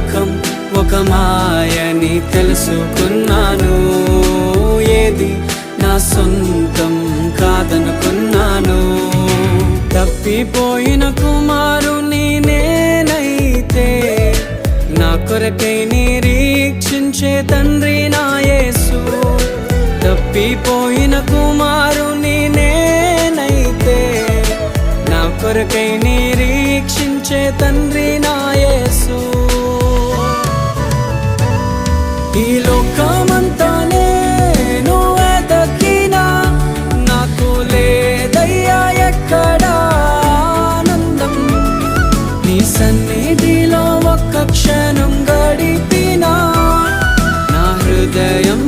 లోకం ఒక మాయని తెలుసుకున్నాను. ఏది నా సొంతం కాదనుకున్నాను. తప్పిపోయిన కుమారుని నేనైతే నా కొరకై నిరీక్షించే తండ్రి నా యేసు. తప్పిపోయిన కుమారుని నేనైతే నా కొరకై నిరీక్షించే తండ్రి నా యేసు. ఈ లోకమంతా నేను వెతకినా నాకు లేదయ్యా ఎక్కడా ఆనందం. నీ సన్నిధిలో ఒక్క క్షణం గడిపినా నా హృదయం